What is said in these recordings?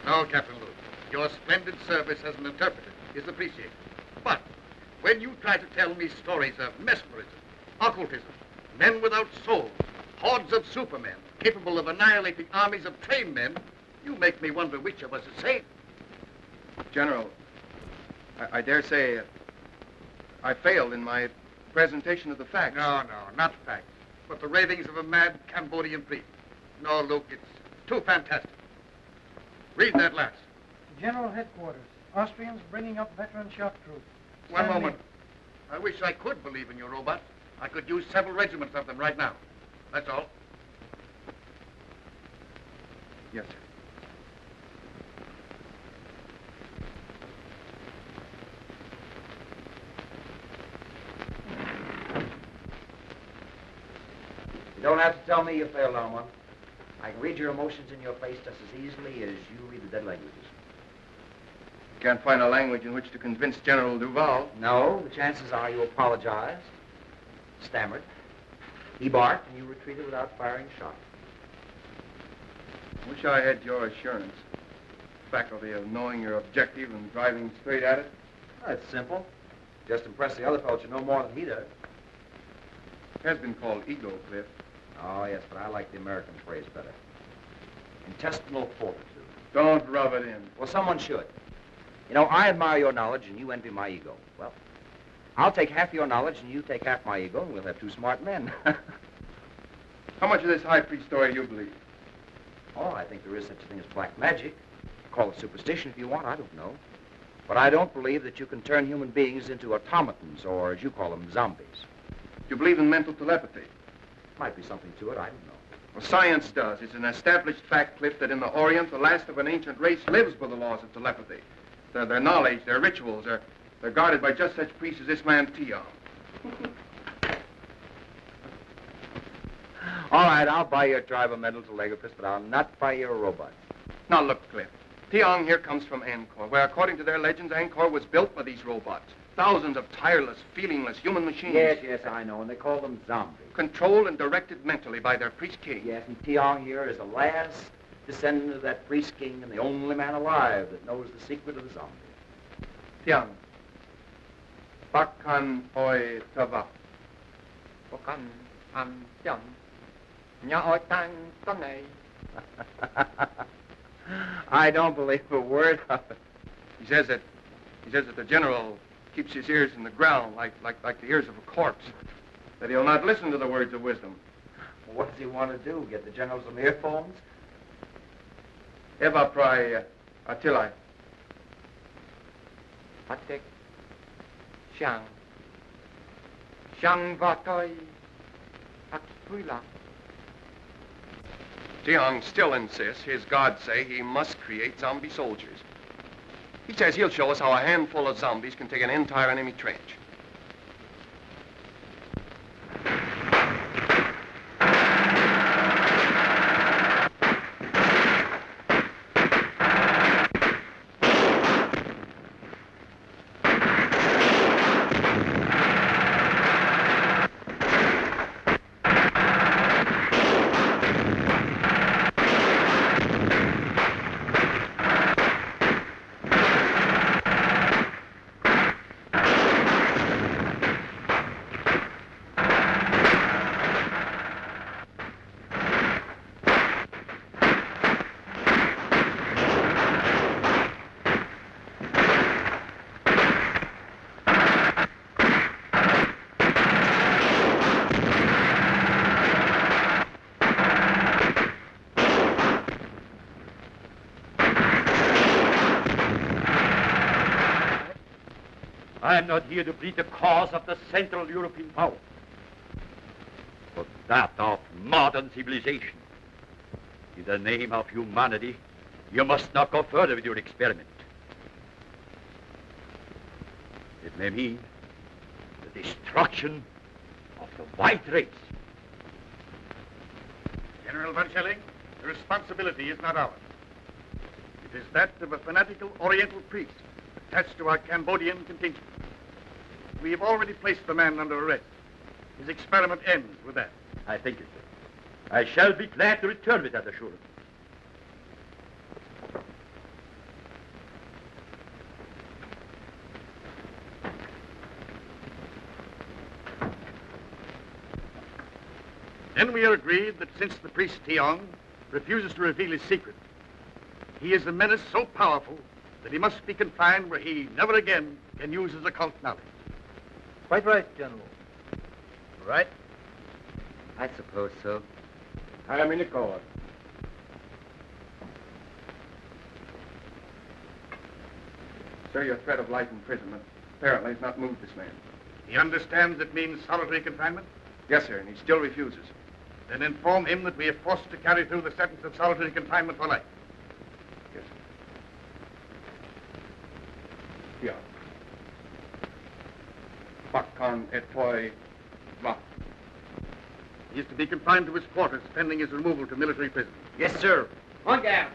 No, Captain Louque. Your splendid service as an interpreter is appreciated. But when you try to tell me stories of mesmerism, occultism, men without souls, hordes of supermen capable of annihilating armies of trained men, you make me wonder which of us is sane. General, I dare say I failed in my presentation of the facts. No, not facts, but the ravings of a mad Cambodian priest. No, Luke, it's too fantastic. Read that last. General Headquarters. Austrians bringing up veteran shock troops. One moment. I wish I could believe in your robots. I could use several regiments of them right now. That's all. Yes, sir. You don't have to tell me you failed, Armand. I can read your emotions in your face just as easily as you read the dead languages. Can't find a language in which to convince General Duval. No, the chances are you apologized, stammered, he barked, and you retreated without firing a shot. Wish I had your assurance. Faculty of knowing your objective and driving straight at it. Well, it's simple. Just impress the other fellow you know more than he does. It has been called ego, Cliff. Oh, yes, but I like the American phrase better. Intestinal fortitude. Don't rub it in. Well, someone should. You know, I admire your knowledge and you envy my ego. Well, I'll take half your knowledge and you take half my ego and we'll have two smart men. How much of this high priest story do you believe? Oh, I think there is such a thing as black magic. Call it superstition if you want, I don't know. But I don't believe that you can turn human beings into automatons or, as you call them, zombies. You believe in mental telepathy? Might be something to it, I don't know. Well, science does. It's an established fact, Cliff, that in the Orient, the last of an ancient race lives by the laws of telepathy. Their knowledge, their rituals, they're guarded by just such priests as this man, Tiong. All right, I'll buy your driver mental telegraphist, but I'll not buy your robot. Now, look, Cliff. Tiong here comes from Angkor, where, according to their legends, Angkor was built by these robots. Thousands of tireless, feelingless human machines. Yes, I know, and they call them zombies. Controlled and directed mentally by their priest king. Yes, and Tiong here is the last descendant of that priest king and the only man alive that knows the secret of the zombie. Tiong. Bakan oi tava. Bakan an tiang. Nya oi tang tonei. I don't believe a word of it. He says that the general keeps his ears in the ground like the ears of a corpse. That he'll not listen to the words of wisdom. Well, what does he want to do? Get the general some earphones? Eva prai atilai. Patek. Shang. Shang vatoi. Akpuila. Tiong still insists his gods say he must create zombie soldiers. He says he'll show us how a handful of zombies can take an entire enemy trench. I am not here to plead the cause of the Central European power, but that of modern civilization. In the name of humanity, you must not go further with your experiment. It may mean the destruction of the white race. General Van Schelling, the responsibility is not ours. It is that of a fanatical Oriental priest attached to our Cambodian contingent. We have already placed the man under arrest. His experiment ends with that. I thank you, sir. I shall be glad to return with that assurance. Then we are agreed that since the priest Tiong refuses to reveal his secret, he is a menace so powerful that he must be confined where he never again can use his occult knowledge. Quite right, General. Right? I suppose so. I am in the court. Sir, your threat of life imprisonment apparently has not moved this man. He understands it means solitary confinement? Yes, sir, and he still refuses. Then inform him that we are forced to carry through the sentence of solitary confinement for life. Yes, sir. Yeah. Bakkan et poi va. He is to be confined to his quarters pending his removal to military prison. Yes, sir. On guard.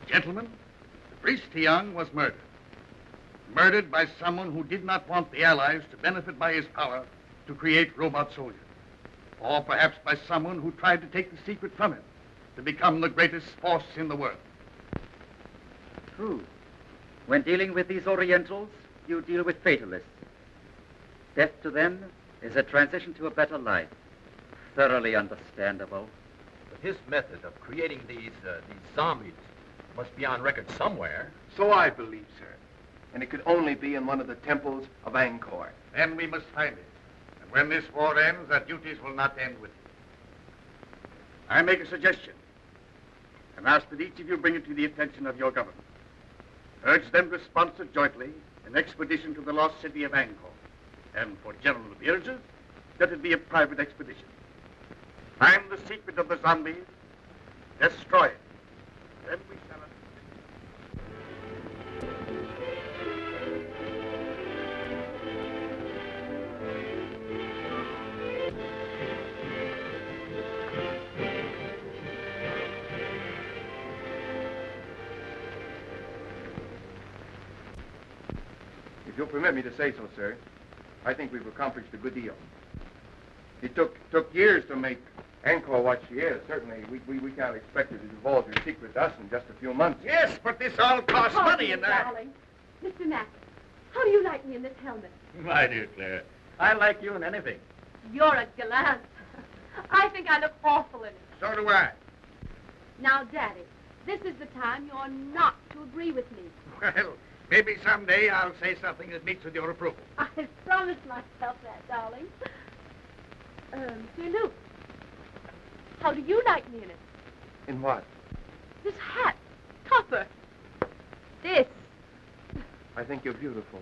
Gentlemen, the priest Tiong was murdered. Murdered by someone who did not want the Allies to benefit by his power to create robot soldiers. Or perhaps by someone who tried to take the secret from him to become the greatest force in the world. True. When dealing with these Orientals, you deal with fatalists. Death to them is a transition to a better life. Thoroughly understandable. But his method of creating these zombies must be on record somewhere. So I believe, sir. And it could only be in one of the temples of Angkor. Then we must find it. And when this war ends, our duties will not end with it. I make a suggestion and ask that each of you bring it to the attention of your government. Urge them to sponsor jointly an expedition to the lost city of Angkor. And for general appearances, let it be a private expedition. Find the secret of the zombies, destroy it. Then we shall... If you'll permit me to say so, sir, I think we've accomplished a good deal. It took years to make Angkor what she is. Certainly, we can't expect her to divulge her secret to us in just a few months. Yes, but this all costs money, and darling. Mr. Mack, how do you like me in this helmet? My dear Claire, I like you in anything. You're a gallant. I think I look awful in it. So do I. Now, Daddy, this is the time you're not to agree with me. Well, maybe someday I'll say something that meets with your approval. I promised myself that, darling. Dear Luke, how do you like me in it? In what? This hat, copper. This. I think you're beautiful.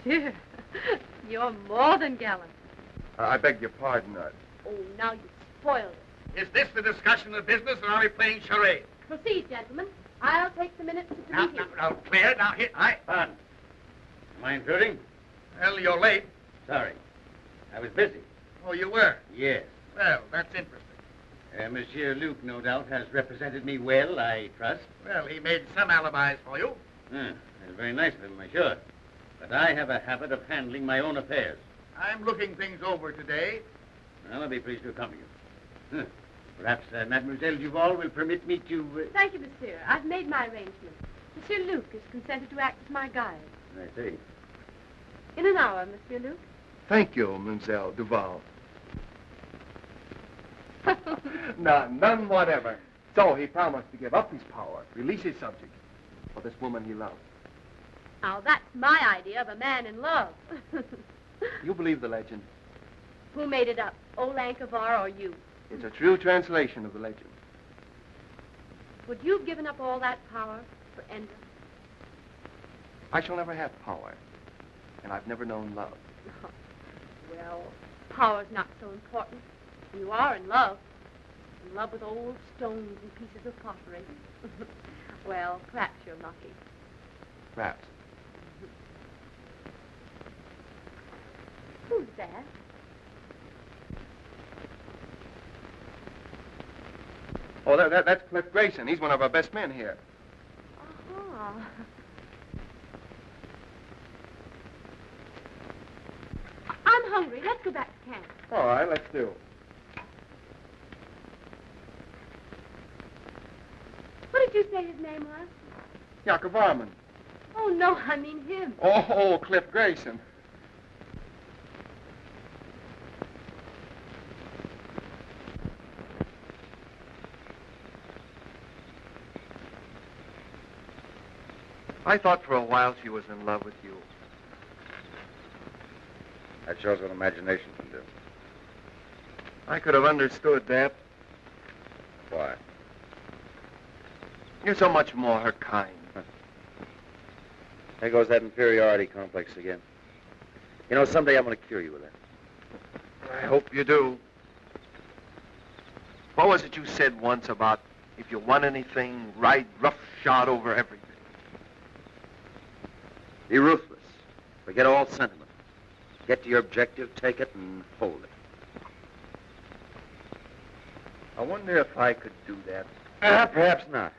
Sure. You're more than gallant. I beg your pardon. Oh, now you spoiled it. Is this the discussion of business, or are we playing charades? Proceed, gentlemen. I'll take the minutes at the Now, meeting. Claire, now, here, Pardon. Am I intruding? Well, you're late. Sorry. I was busy. Oh, you were? Yes. Well, that's interesting. Monsieur Luke, no doubt, has represented me well, I trust. Well, he made some alibis for you. That's very nice of him, I'm sure. But I have a habit of handling my own affairs. I'm looking things over today. Well, I'll be pleased to accompany you. Perhaps Mademoiselle Duval will permit me to... Thank you, monsieur. I've made my arrangements. Monsieur Luke has consented to act as my guide. I see. In an hour, Monsieur Luke. Thank you, Mademoiselle Duval. None whatever. So he promised to give up his power, release his subject for this woman he loves. Now, that's my idea of a man in love. You believe the legend? Who made it up, old Ankavar or you? It's a true translation of the legend. Would you have given up all that power for Enda? I shall never have power, and I've never known love. Well, power's not so important. You are in love with old stones and pieces of pottery. Well, perhaps you're lucky. Perhaps. Who's that? Oh, that's Cliff Grayson. He's one of our best men here. Uh-huh. I'm hungry. Let's go back to camp. All right, let's do. What did you say his name was? Jakob Varman. Oh, no, I mean him. Oh, Cliff Grayson. I thought for a while she was in love with you. That shows what imagination can do. I could have understood that. Why? You're so much more her kind. There goes that inferiority complex again. You know, someday I'm going to cure you with that. I hope you do. What was it you said once about if you want anything, ride roughshod over everything? Be ruthless. Forget all sentiment. Get to your objective, take it, and hold it. I wonder if I could do that. Perhaps not.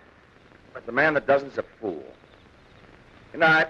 But the man that doesn't is a fool. Good night.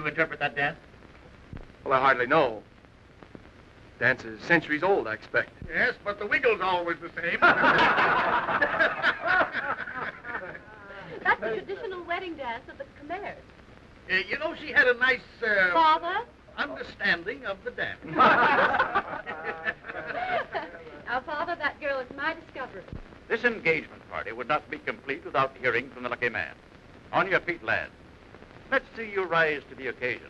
Interpret that dance? Well, I hardly know. Dance is centuries old, I expect. Yes, but the wiggle's always the same. That's the traditional wedding dance of the Khmers. You know, she had a nice, Father? understanding of the dance. Now, Father, that girl is my discovery. This engagement party would not be complete without hearing from the lucky man. On your feet, lads. Let's see you rise to the occasion.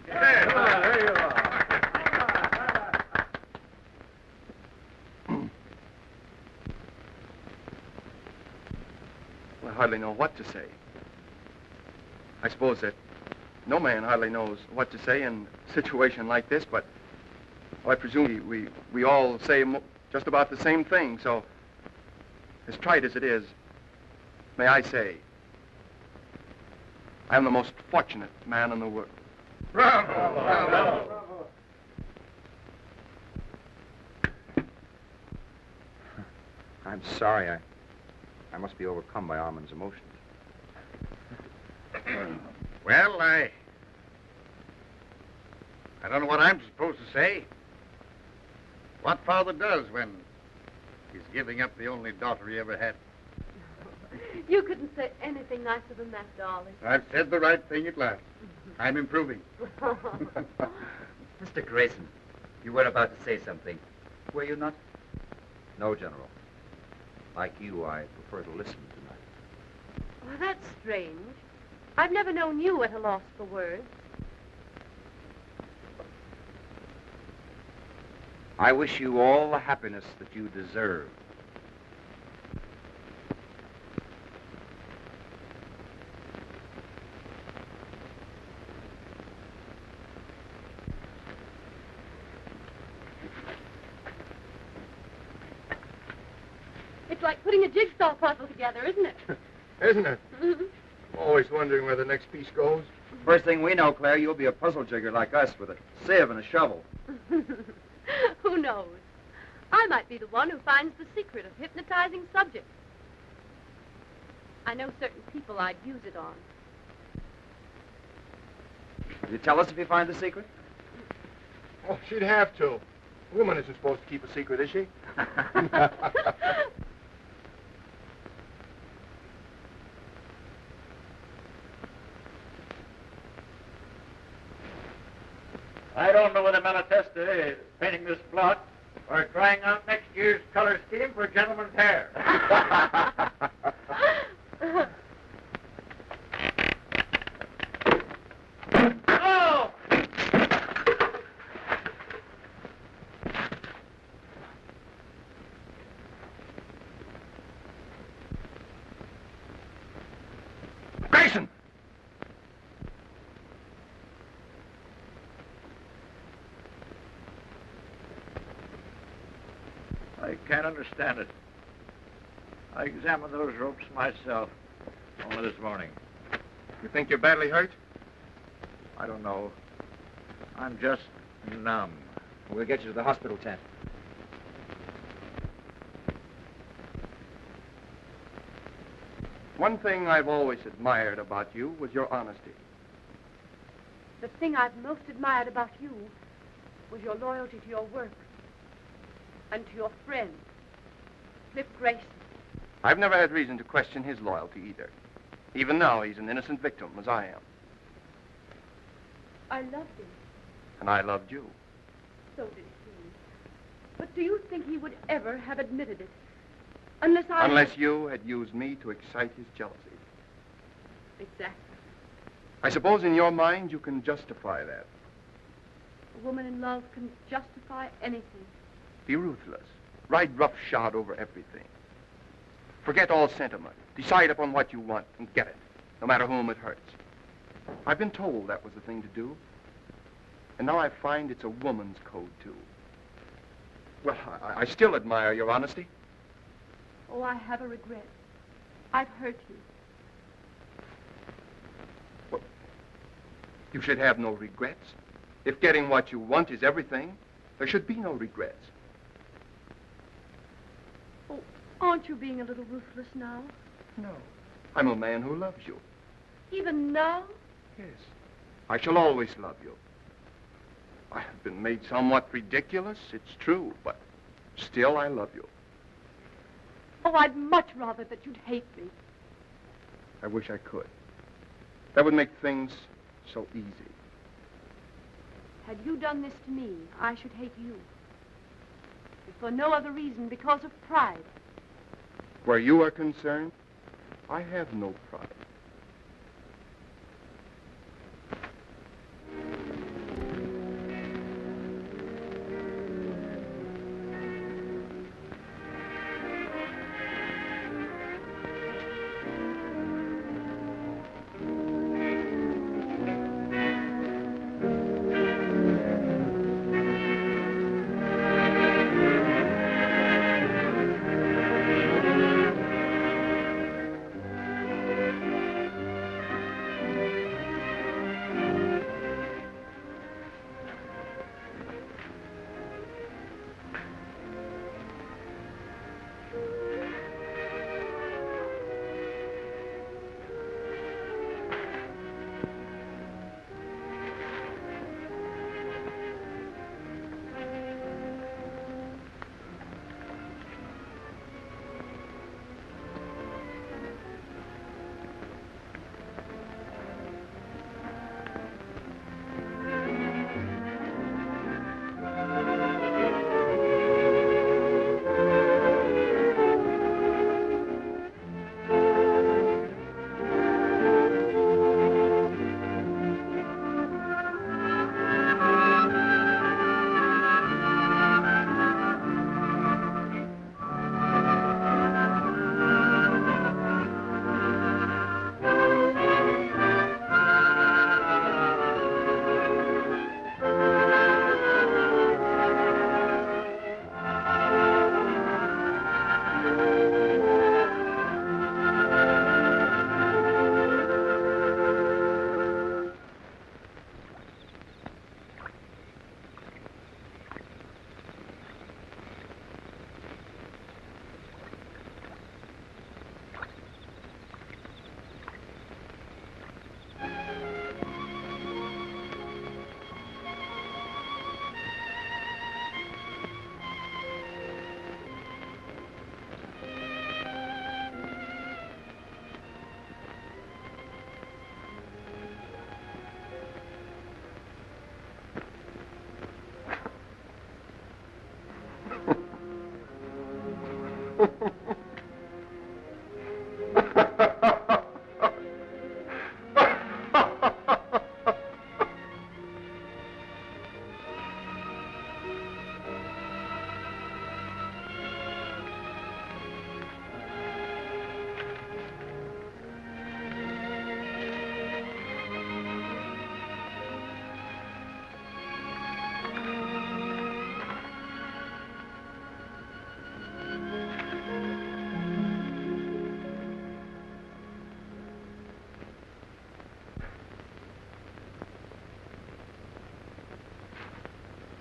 There you are. Well, I hardly know what to say. I suppose that no man hardly knows what to say in a situation like this, but well, I presume we all say just about the same thing, so as trite as it is, may I say, I am the most fortunate man in the world. Bravo! Bravo! I'm sorry. I must be overcome by Armand's emotions. Well, I don't know what I'm supposed to say. What father does when he's giving up the only daughter he ever had. You couldn't say anything nicer than that, darling. I've said the right thing at last. I'm improving. Mr. Grayson, you were about to say something. Were you not? No, General. Like you, I prefer to listen tonight. Well, that's strange. I've never known you at a loss for words. I wish you all the happiness that you deserve. It's like putting a jigsaw puzzle together, isn't it? Isn't it? Mhm. I'm always wondering where the next piece goes. First thing we know, Claire, you'll be a puzzle jigger like us with a sieve and a shovel. Who knows? I might be the one who finds the secret of hypnotizing subjects. I know certain people I'd use it on. Will you tell us if you find the secret? Oh, she'd have to. A woman isn't supposed to keep a secret, is she? I don't know whether Malatesta is painting this plot or trying out next year's color scheme for a gentleman's hair. Oh! Grayson! I can't understand it. I examined those ropes myself only this morning. You think you're badly hurt? I don't know. I'm just numb. We'll get you to the hospital tent. One thing I've always admired about you was your honesty. The thing I've most admired about you was your loyalty to your work and to your friend, Cliff Grayson. I've never had reason to question his loyalty either. Even now, he's an innocent victim, as I am. I loved him. And I loved you. So did he. But do you think he would ever have admitted it? Unless you had used me to excite his jealousy. Exactly. I suppose in your mind you can justify that. A woman in love can justify anything. Be ruthless. Ride roughshod over everything. Forget all sentiment. Decide upon what you want and get it, no matter whom it hurts. I've been told that was the thing to do. And now I find it's a woman's code, too. Well, I still admire your honesty. Oh, I have a regret. I've hurt you. Well, you should have no regrets. If getting what you want is everything, there should be no regrets. Oh, aren't you being a little ruthless now? No. I'm a man who loves you. Even now? Yes. I shall always love you. I have been made somewhat ridiculous, it's true, but still I love you. Oh, I'd much rather that you'd hate me. I wish I could. That would make things so easy. Had you done this to me, I should hate you. If for no other reason, because of pride. Where you are concerned, I have no pride.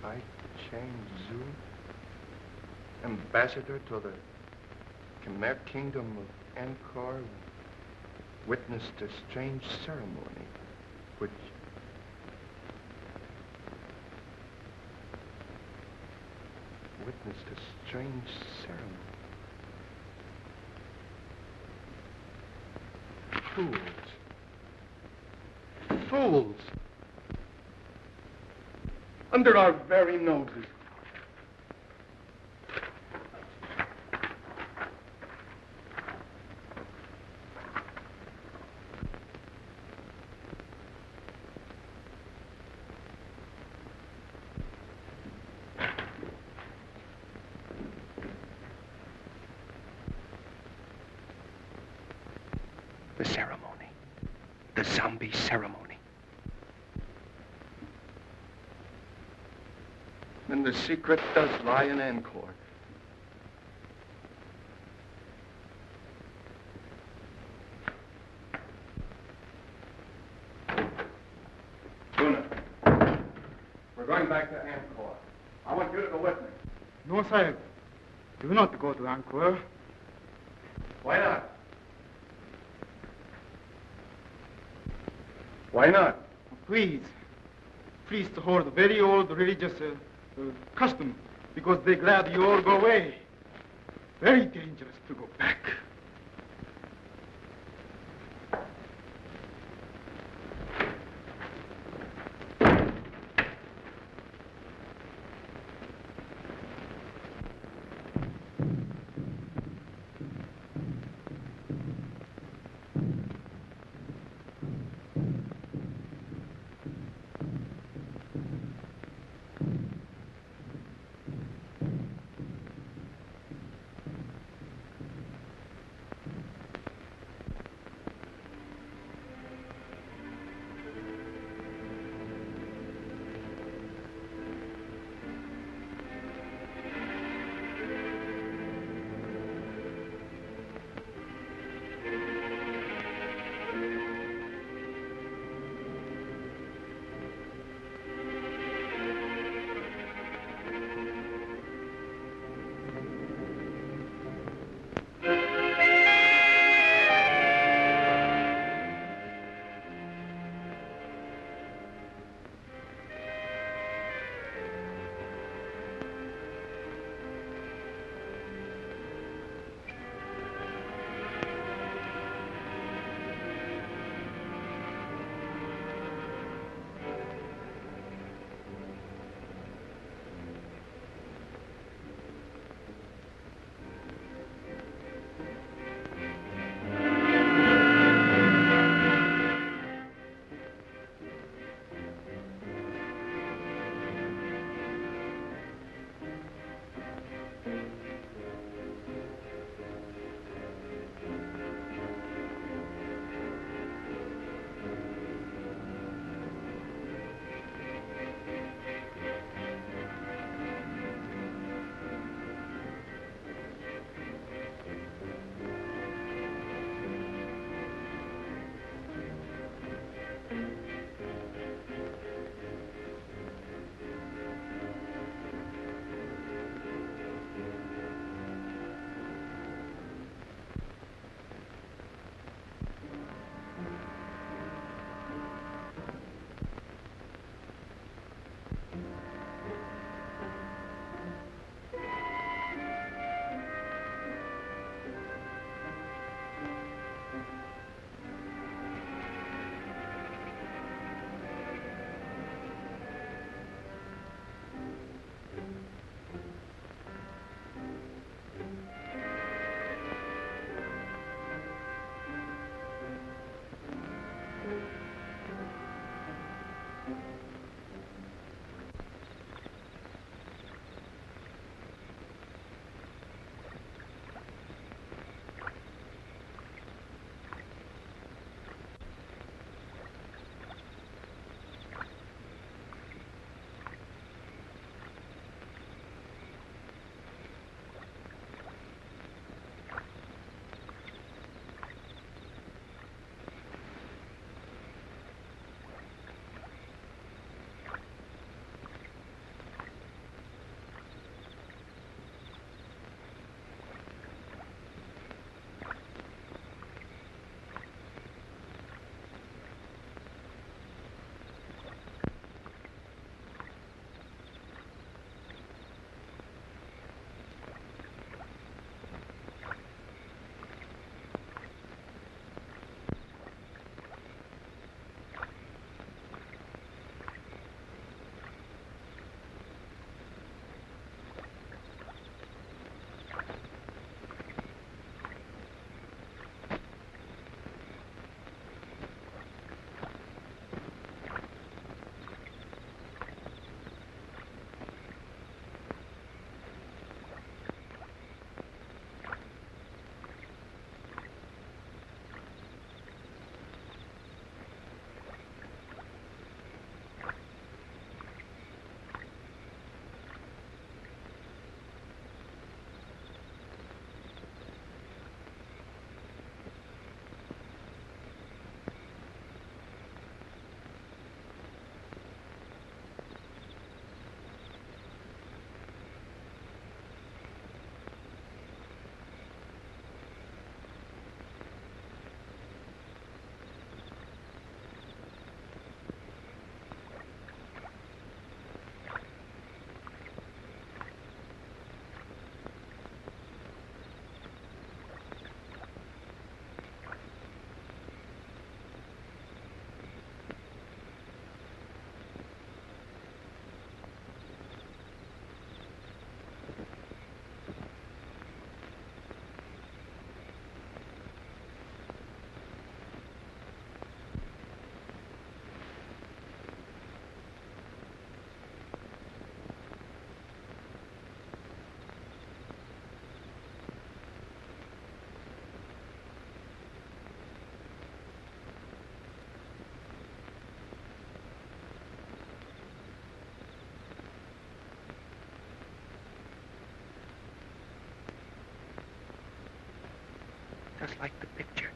I, Chang Zhu, ambassador to the Khmer kingdom of Angkor, witnessed a strange ceremony which Fools! Under our very noses. The ceremony. The zombie ceremony. Then the secret does lie in Angkor. Luna, we're going back to Angkor. I want you to go with me. No, Sahib. Do not go to Angkor. Why not? Why not? Please. Please to hold a very old religious custom because they're glad you all go away. Very dangerous to go back. just like the picture.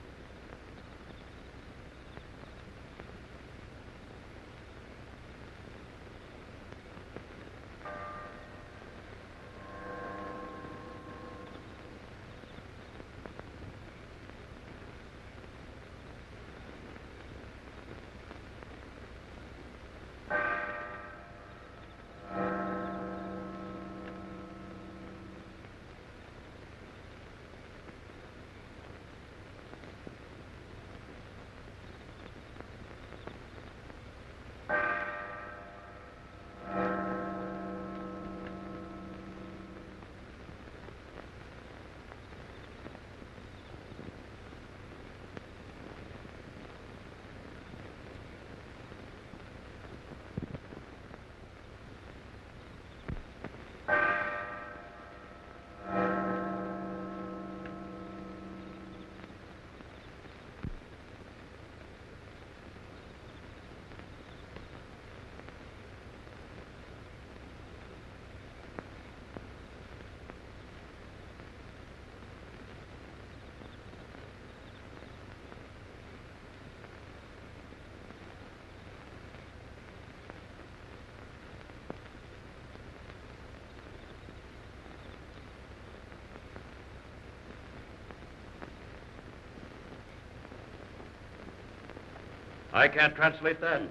I can't translate that.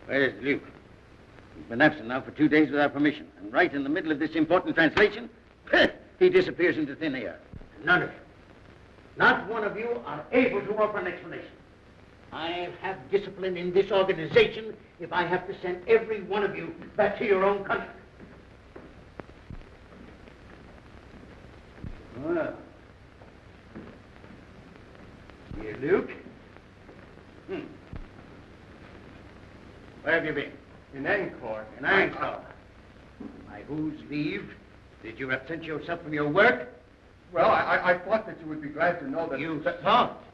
Where's Luke? He's been absent now for 2 days without permission. And right in the middle of this important translation, he disappears into thin air. None of you, not one of you, are able to offer an explanation. I'll have discipline in this organization if I have to send every one of you back to your own country. Well, dear Luke. Where have you been? In Angkor. In Angkor. By whose leave did you absent yourself from your work? Well, I thought that you would be glad to know that... You thought?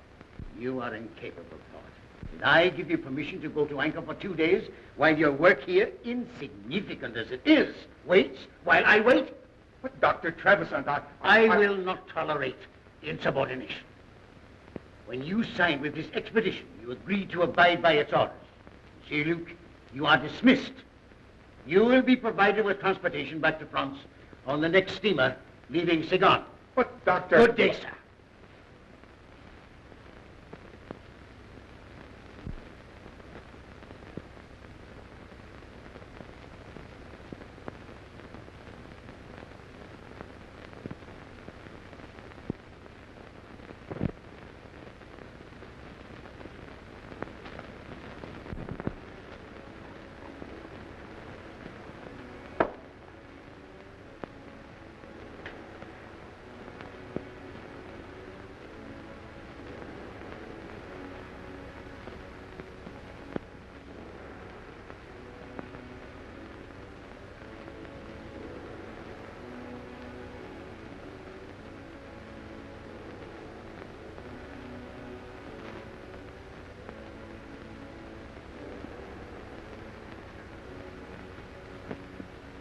You are incapable of thought. Did I give you permission to go to Angkor for 2 days while your work here, insignificant as it is, waits while I wait? But Dr. Trevisan, I will not tolerate insubordination. When you signed with this expedition, you agreed to abide by its orders. See, Luke, you are dismissed. You will be provided with transportation back to France on the next steamer leaving Saigon. But, Doctor... Good day, sir.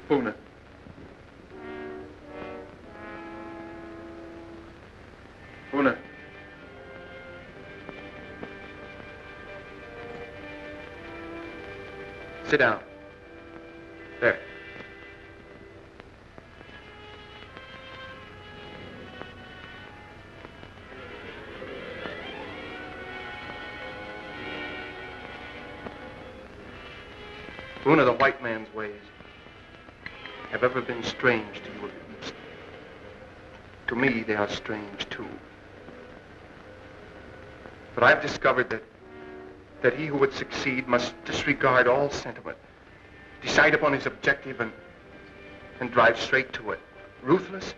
Puna. Puna. Sit down. There. Puna, the white man's ways have ever been strange to you at least. To me, they are strange, too. But I've discovered that he who would succeed must disregard all sentiment, decide upon his objective and drive straight to it. Ruthless?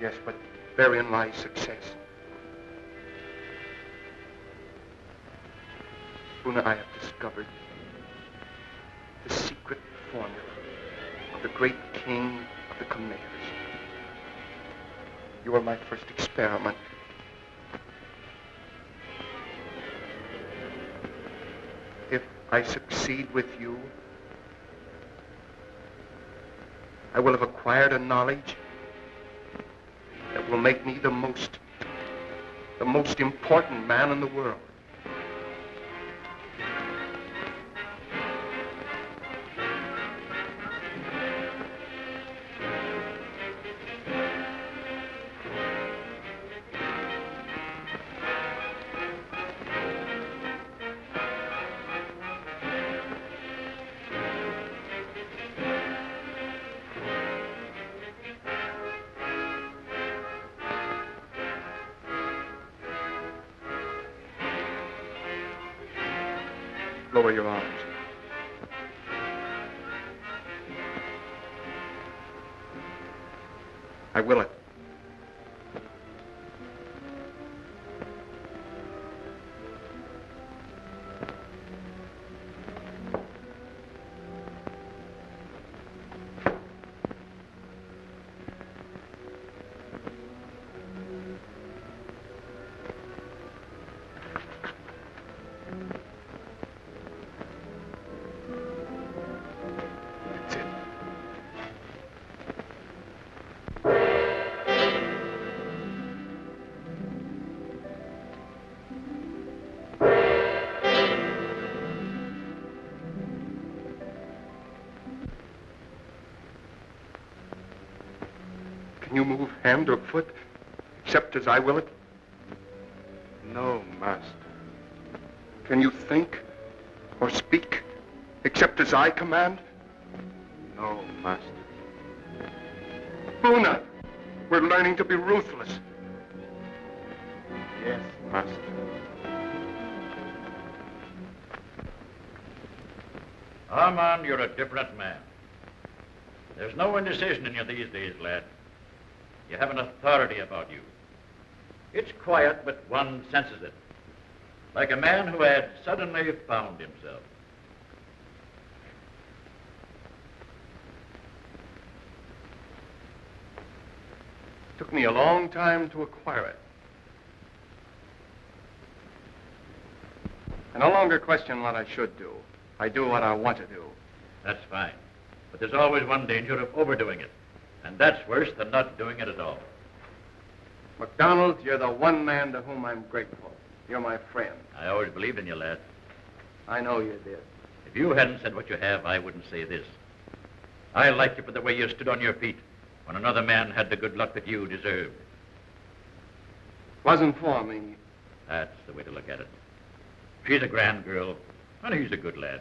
Yes, but therein lies success. Puna, I have discovered the secret formula of the great king of the Khmers. You are my first experiment. If I succeed with you, I will have acquired a knowledge that will make me the most The most important man in the world. Lower your arms. I will it. Can you move hand or foot, except as I will it? No, master. Can you think or speak, except as I command? No, master. Buna, we're learning to be ruthless. Yes, master. Armand, you're a different man. There's no indecision in you these days, lad. You have an authority about you. It's quiet, but one senses it. Like a man who had suddenly found himself. Took me a long time to acquire it. I no longer question what I should do. I do what I want to do. That's fine. But there's always one danger of overdoing it. And that's worse than not doing it at all. MacDonald, you're the one man to whom I'm grateful. You're my friend. I always believed in you, lad. I know you did. If you hadn't said what you have, I wouldn't say this. I liked you for the way you stood on your feet when another man had the good luck that you deserved. Wasn't for me. That's the way to look at it. She's a grand girl, and he's a good lad.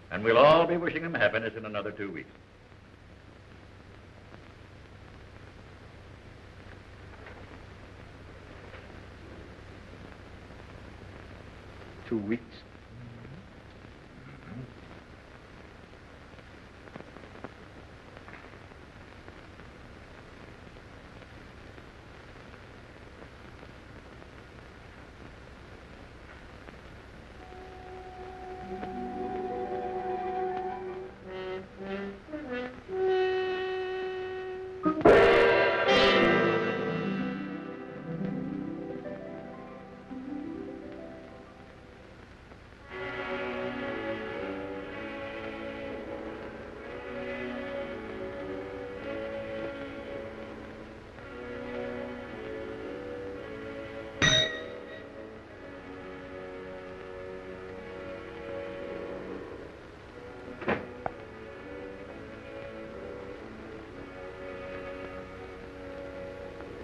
And we'll all be wishing him happiness in another 2 weeks. Two weeks.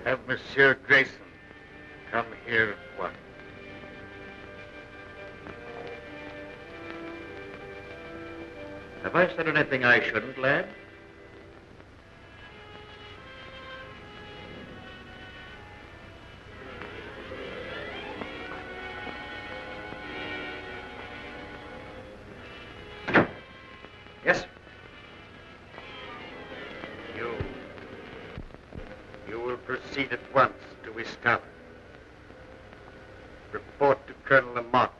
Have Monsieur Grayson come here at once. Have I said anything I shouldn't, lad? Yes? You will proceed at once to Wisconsin. Report to Colonel Lamont,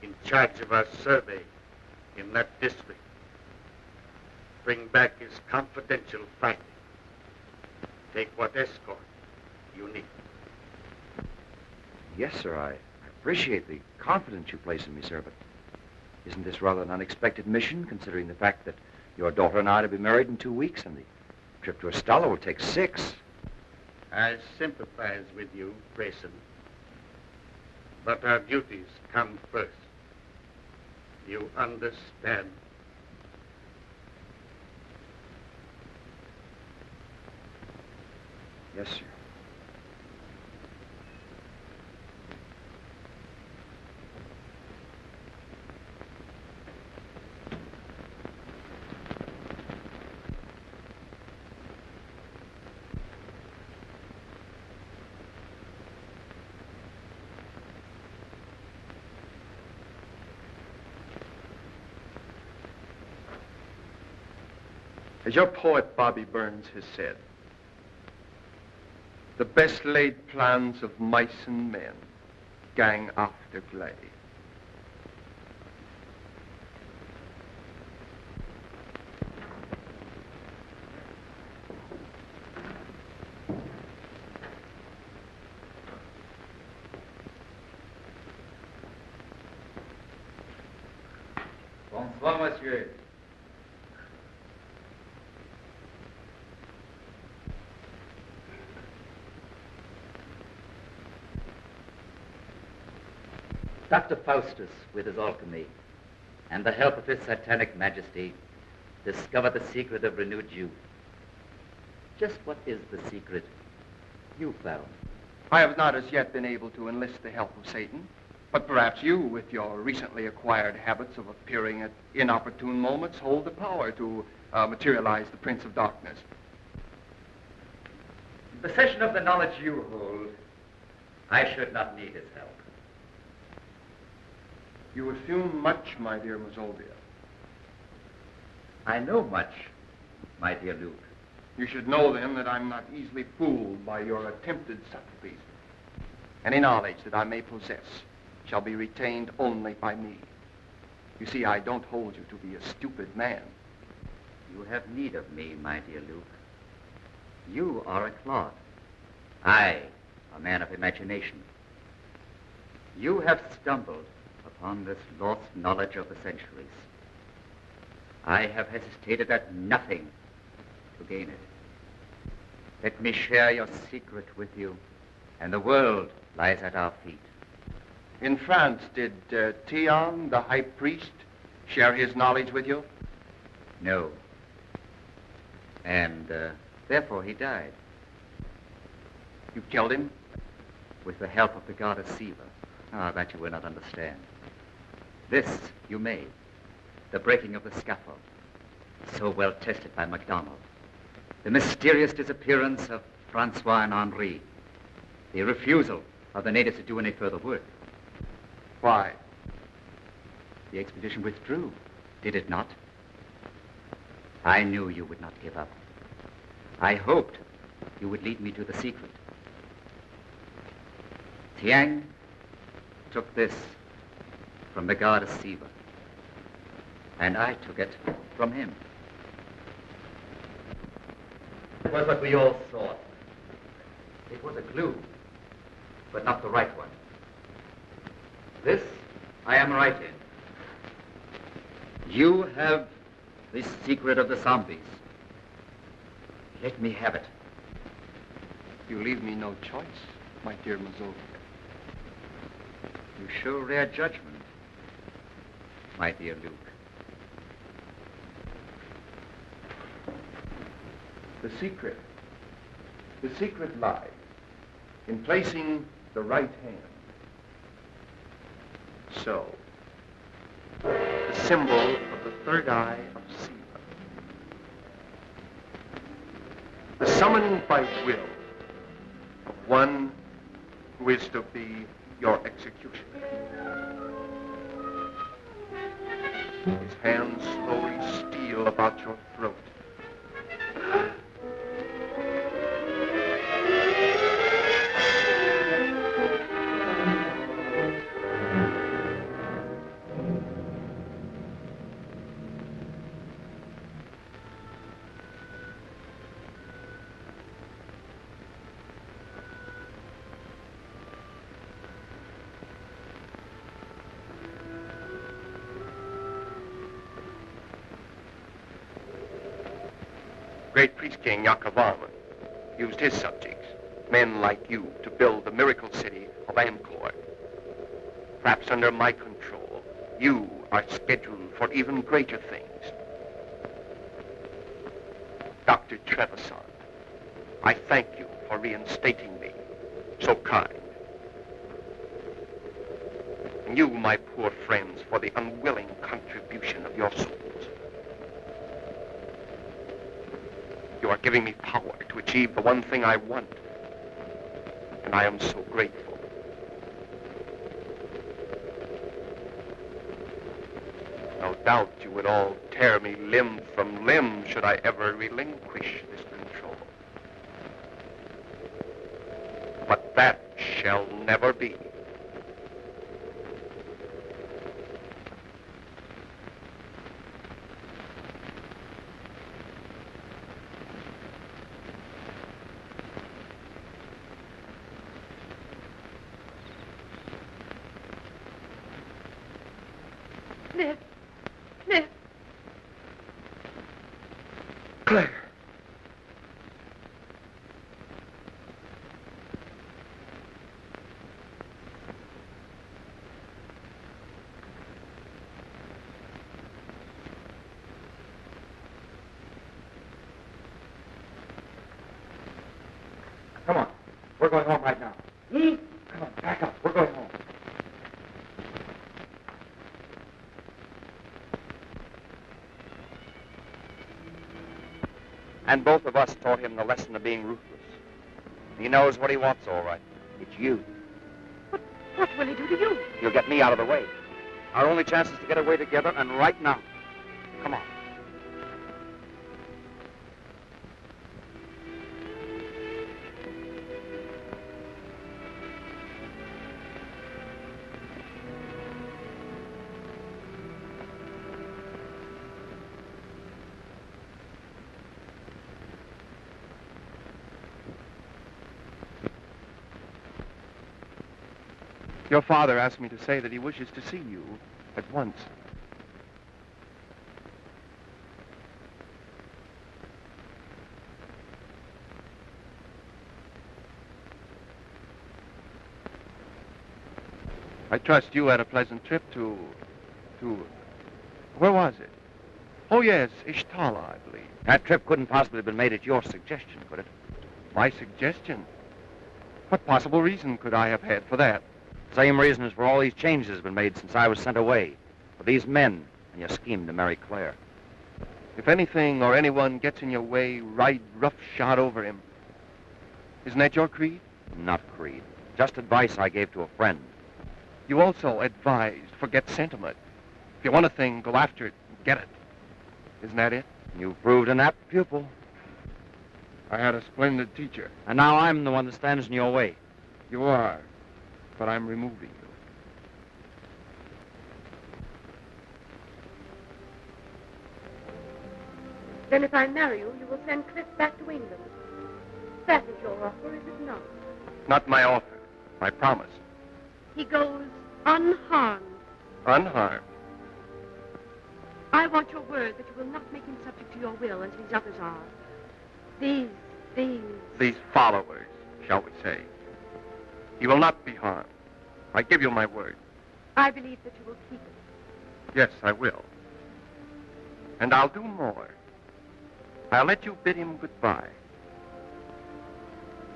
in charge of our survey in that district. Bring back his confidential findings. Take what escort you need. Yes, sir, I appreciate the confidence you place in me, sir, but isn't this rather an unexpected mission, considering the fact that your daughter and I are to be married in 2 weeks, and the trip to Estella will take 6? I sympathize with you, Grayson, But our duties come first. You understand? Yes, sir. As your poet Bobby Burns has said, the best laid plans of mice and men gang after glay. Bonsoir, monsieur. Dr. Faustus, with his alchemy, and the help of his satanic majesty, discovered the secret of renewed youth. Just what is the secret you found? I have not as yet been able to enlist the help of Satan, but perhaps you, with your recently acquired habits of appearing at inopportune moments, hold the power to materialize the Prince of Darkness. In possession of the knowledge you hold, I should not need his help. You assume much, my dear Mazovia. I know much, my dear Luke. You should know, then, that I'm not easily fooled by your attempted subtleties. Any knowledge that I may possess shall be retained only by me. You see, I don't hold you to be a stupid man. You have need of me, my dear Luke. You are a clod. I, a man of imagination. You have stumbled upon this lost knowledge of the centuries. I have hesitated at nothing to gain it. Let me share your secret with you, and the world lies at our feet. In France, did Theon, the high priest, share his knowledge with you? No. And therefore he died. You killed him? With the help of the goddess Siva. Ah, that you will not understand. This you made. The breaking of the scaffold, so well tested by MacDonald. The mysterious disappearance of Francois and Henri. The refusal of the natives to do any further work. Why? The expedition withdrew, did it not? I knew you would not give up. I hoped you would lead me to the secret. Tiang took this from the goddess Siva, and I took it from him. It was what we all sought. It was a clue, but not the right one. This I am right in. You have the secret of the zombies. Let me have it. You leave me no choice, my dear Mazovia. You show rare judgment, my dear Luke. The secret lies in placing the right hand. So, the symbol of the third eye of Siva. The summoning by will of one who is to be your executioner. His hands slowly steal about your throat. Great priest king Yakovarman used his subjects, men like you, to build the miracle city of Angkor. perhaps under my control, you are scheduled for even greater things. Dr. Trevisan, I thank you for reinstating me. So kind. And you, my poor friends, for the unwilling contribution of your souls. You are giving me power to achieve the one thing I want. And I am so grateful. No doubt you would all tear me limb from limb should I ever relinquish this control. But that shall never be. Cliff. Cliff. Claire. Come on. We're going home right now. Come on, back up. We're going home. And both of us taught him the lesson of being ruthless. He knows what he wants, all right. It's you. What will he do to you? He'll get me out of the way. Our only chance is to get away together, and right now. Come on. Your father asked me to say that he wishes to see you at once. I trust you had a pleasant trip to... Where was it? Oh, yes, Ishtala, I believe. That trip couldn't possibly have been made at your suggestion, could it? My suggestion? What possible reason could I have had for that? Same reason as for all these changes have been made since I was sent away. For these men and your scheme to marry Claire. If anything or anyone gets in your way, ride roughshod over him. Isn't that your creed? Not creed. Just advice I gave to a friend. You also advised, forget sentiment. If you want a thing, go after it and get it. Isn't that it? You proved an apt pupil. I had a splendid teacher. And now I'm the one that stands in your way. You are, but I'm removing you. Then if I marry you, you will send Cliff back to England. That is your offer, is it not? Not my offer, my promise. He goes unharmed. Unharmed. I want your word that you will not make him subject to your will as these others are. These followers, shall we say. He will not be harmed. I give you my word. I believe that you will keep it. Yes, I will. And I'll do more. I'll let you bid him goodbye.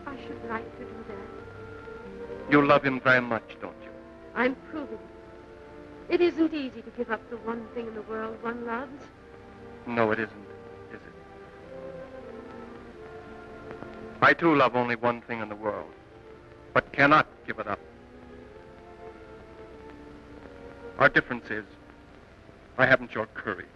I should like to do that. You love him very much, don't you? I'm proving it. It isn't easy to give up the one thing in the world one loves. No, it isn't, is it? I, too, love only one thing in the world, but cannot give it up. Our difference is, I haven't your courage.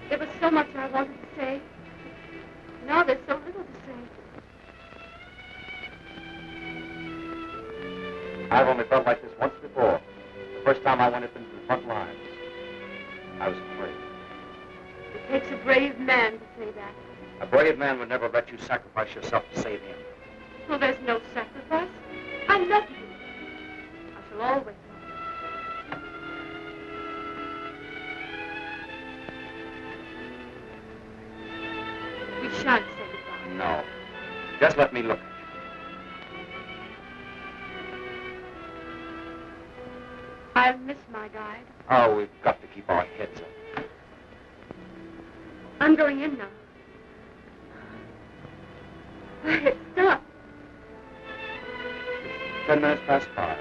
There was so much I wanted to say. Now there's so little to say. I've only felt like this once before. The first time I went up into the front lines. I was afraid. It takes a brave man to say that. A brave man would never let you sacrifice yourself to save him. So there's no sacrifice. I love you. I shall always love you. We shan't say goodbye. No. Just let me look at you. I'll miss my guide. Oh, we've got to keep our heads up. I'm going in now. Stop. 10 minutes past 5.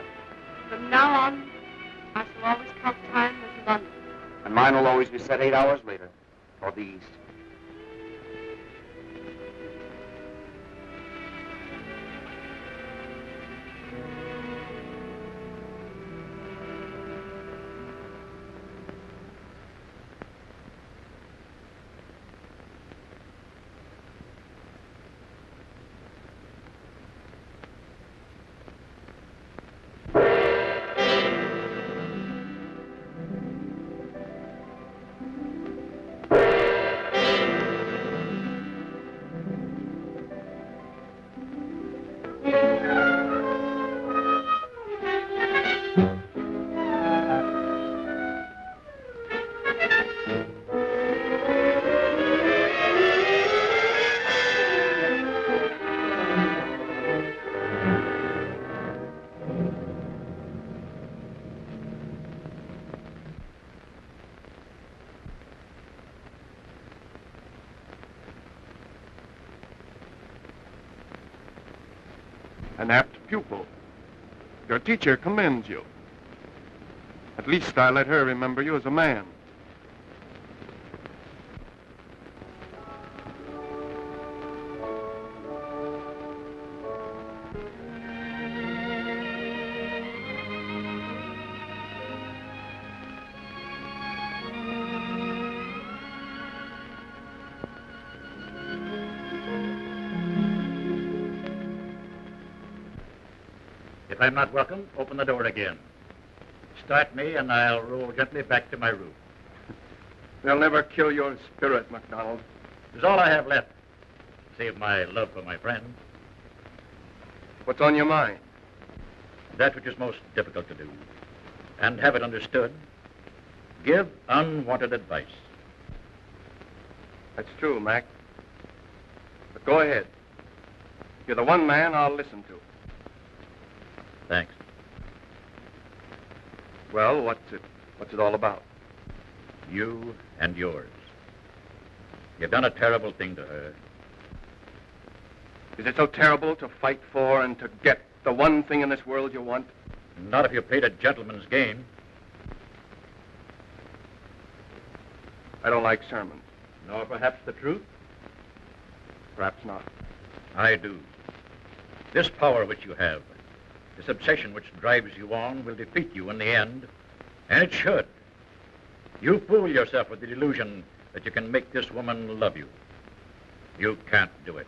From now on, I shall always count time as London. And mine will always be set 8 hours later, toward the east. An apt pupil. Your teacher commends you. At least I let her remember you as a man. If I'm not welcome, open the door again. Start me, and I'll roll gently back to my room. They'll never kill your spirit, MacDonald. It's all I have left, save my love for my friend. What's on your mind? That which is most difficult to do, and have it understood. Give unwanted advice. That's true, Mac. But go ahead. You're the one man I'll listen to. Thanks. Well, what's it all about? You and yours. You've done a terrible thing to her. Is it so terrible to fight for and to get the one thing in this world you want? Not if you played a gentleman's game. I don't like sermons. Nor perhaps the truth. Perhaps not. I do. This power which you have, this obsession which drives you on, will defeat you in the end, and it should. You fool yourself with the delusion that you can make this woman love you. You can't do it.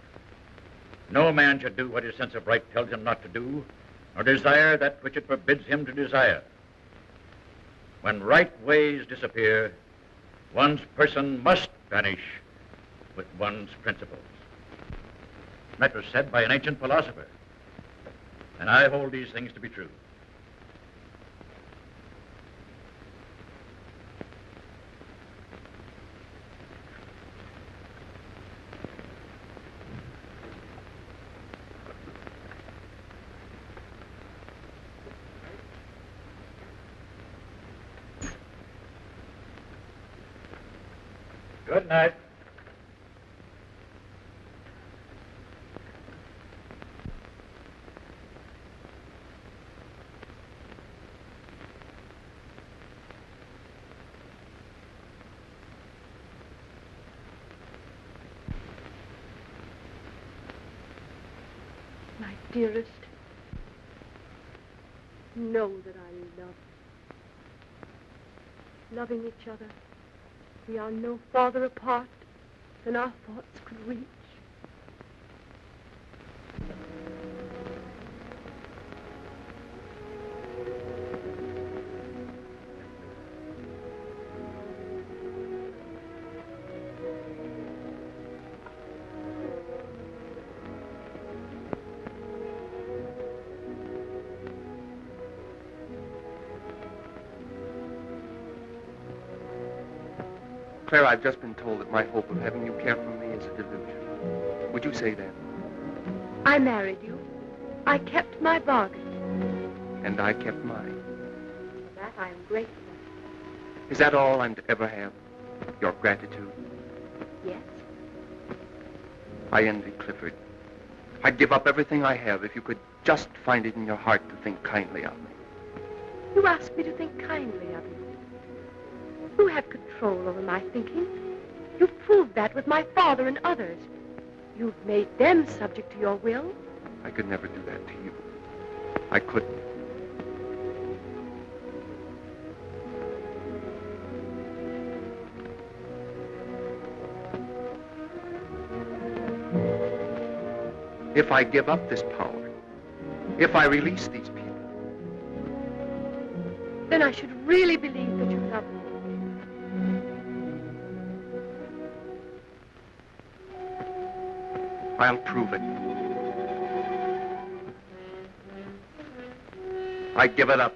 No man should do what his sense of right tells him not to do, or desire that which it forbids him to desire. When right ways disappear, one's person must vanish with one's principles. That was said by an ancient philosopher, and I hold these things to be true. Good night. My dearest, know that I love you. Loving each other, we are no farther apart than our thoughts could reach. Claire, I've just been told that my hope of having you care for me is a delusion. Would you say that? I married you. I kept my bargain. And I kept mine. For that I am grateful. Is that all I'm to ever have? Your gratitude? Yes. I envy Clifford. I'd give up everything I have if you could just find it in your heart to think kindly of me. You ask me to think kindly of you. You have control over my thinking. You've proved that with my father and others. You've made them subject to your will. I could never do that to you. I couldn't. If I give up this power, if I release these people, then I should really believe that you love me. I'll prove it. I give it up.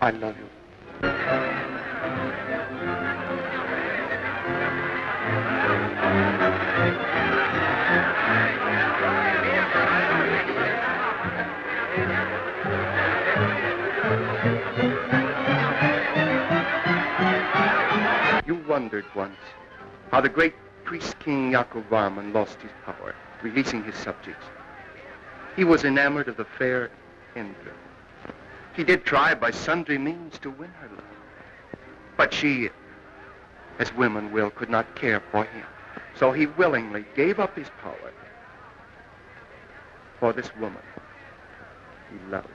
I love you. You wondered once how the great priest-king Yaakov Varman lost his power, releasing his subjects. He was enamored of the fair Indra. He did try by sundry means to win her love. But she, as women will, could not care for him. So he willingly gave up his power for this woman he loved.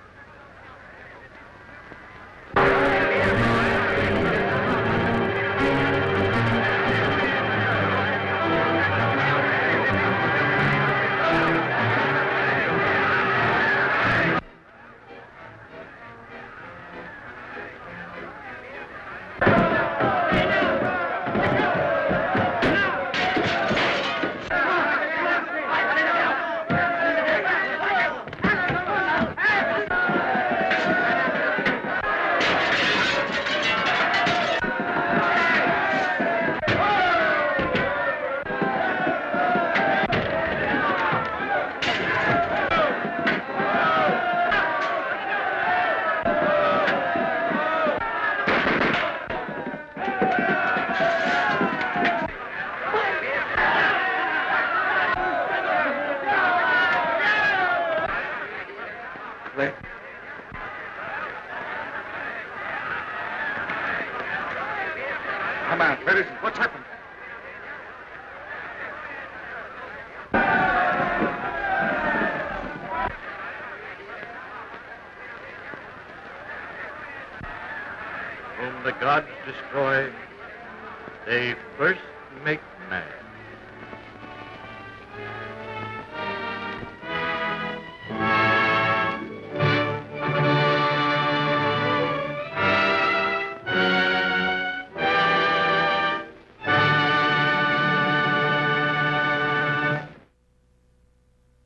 Armand, where is he? What's happened? whom the gods destroy, they first make mad.